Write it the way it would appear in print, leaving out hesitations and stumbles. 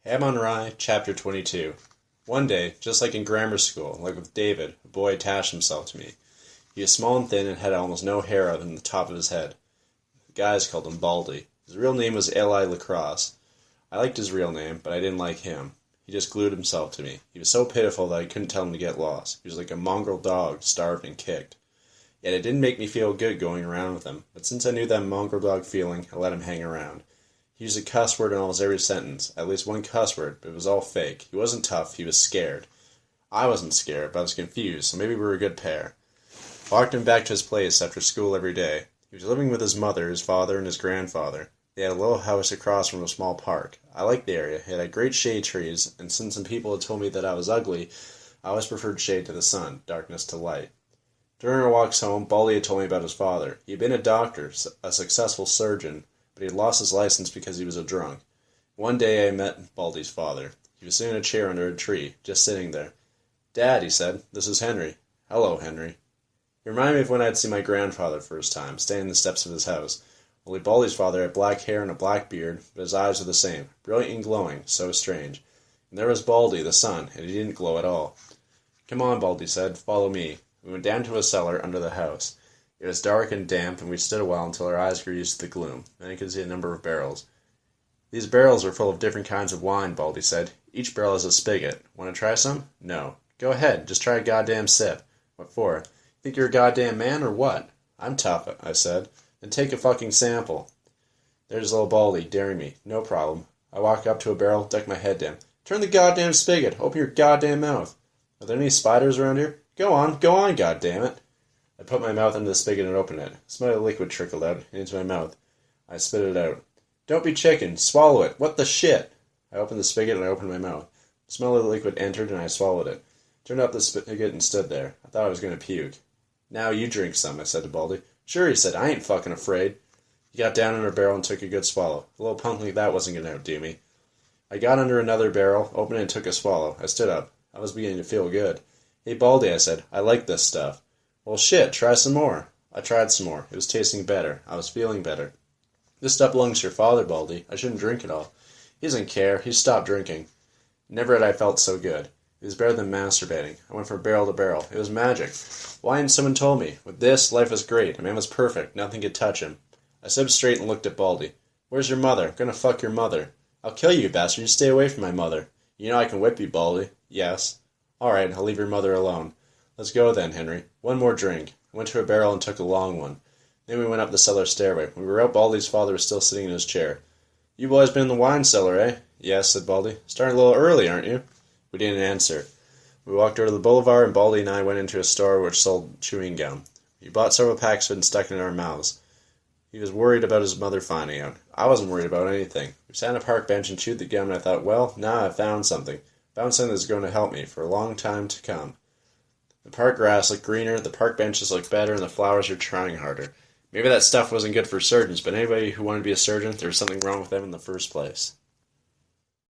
On Rye, Chapter 22. One day, just like in grammar school, like with David, a boy attached himself to me. He was small and thin and had almost no hair other than the top of his head. The guys called him Baldy. His real name was Eli Lacrosse. I liked his real name, but I didn't like him. He just glued himself to me. He was so pitiful that I couldn't tell him to get lost. He was like a mongrel dog, starved and kicked. Yet it didn't make me feel good going around with him, but since I knew that mongrel dog feeling, I let him hang around. He used a cuss word in almost every sentence, at least one cuss word, but it was all fake. He wasn't tough, he was scared. I wasn't scared, but I was confused, so maybe we were a good pair. I walked him back to his place after school every day. He was living with his mother, his father, and his grandfather. They had a little house across from a small park. I liked the area. It had great shade trees, and since some people had told me that I was ugly, I always preferred shade to the sun, darkness to light. During our walks home, Baldy had told me about his father. He had been a doctor, a successful surgeon, but he had lost his license because he was a drunk. One day I met Baldy's father. He was sitting in a chair under a tree, just sitting there. "Dad," he said, "this is Henry." "Hello, Henry." He reminded me of when I had seen my grandfather first time, standing on the steps of his house. Only Baldy's father had black hair and a black beard, but his eyes were the same, brilliant and glowing, so strange. And there was Baldy, the son, and he didn't glow at all. "Come on," Baldy said, "follow me." We went down to a cellar under the house. It was dark and damp, and we stood a while until our eyes grew used to the gloom. Then I could see a number of barrels. "These barrels are full of different kinds of wine," Baldy said. "Each barrel has a spigot. Want to try some?" "No." "Go ahead. Just try a goddamn sip." "What for? Think you're a goddamn man, or what?" "I'm tough," I said. "Then take a fucking sample." There's little Baldy, daring me. No problem. I walk up to a barrel, duck my head down. "Turn the goddamn spigot. Open your goddamn mouth." "Are there any spiders around here?" Go on, goddammit." I put my mouth into the spigot and opened it. A smell of liquid trickled out into my mouth. I spit it out. "Don't be chicken. Swallow it. What the shit?" I opened the spigot and I opened my mouth. The smell of the liquid entered and I swallowed it. Turned up the spigot and stood there. I thought I was going to puke. "Now you drink some," I said to Baldy. "Sure," he said. "I ain't fucking afraid." He got down in a barrel and took a good swallow. A little punk like that wasn't going to outdo me. I got under another barrel, opened it and took a swallow. I stood up. I was beginning to feel good. "Hey, Baldy," I said. "I like this stuff." "Well, shit, try some more." I tried some more. It was tasting better. I was feeling better. "This stuff belongs to your father, Baldy. I shouldn't drink it all." "He doesn't care. He's stopped drinking." Never had I felt so good. It was better than masturbating. I went from barrel to barrel. It was magic. Why hadn't someone told me? With this, life was great. A man was perfect. Nothing could touch him. I stood up straight and looked at Baldy. "Where's your mother? I'm gonna fuck your mother." "I'll kill you, bastard. You stay away from my mother." "You know I can whip you, Baldy." "Yes." "All right, I'll leave your mother alone." "Let's go then, Henry. One more drink." I went to a barrel and took a long one. Then we went up the cellar stairway. When we were out, Baldy's father was still sitting in his chair. "You boys been in the wine cellar, eh?" "Yes," said Baldy. "Starting a little early, aren't you?" We didn't answer. We walked over to the boulevard, and Baldy and I went into a store which sold chewing gum. We bought several packs of it and stuck it in our mouths. He was worried about his mother finding out. I wasn't worried about anything. We sat on a park bench and chewed the gum, and I thought, well, now I've found something. Found something that's going to help me for a long time to come. The park grass looked greener, the park benches looked better, and the flowers were trying harder. Maybe that stuff wasn't good for surgeons, but anybody who wanted to be a surgeon, there was something wrong with them in the first place.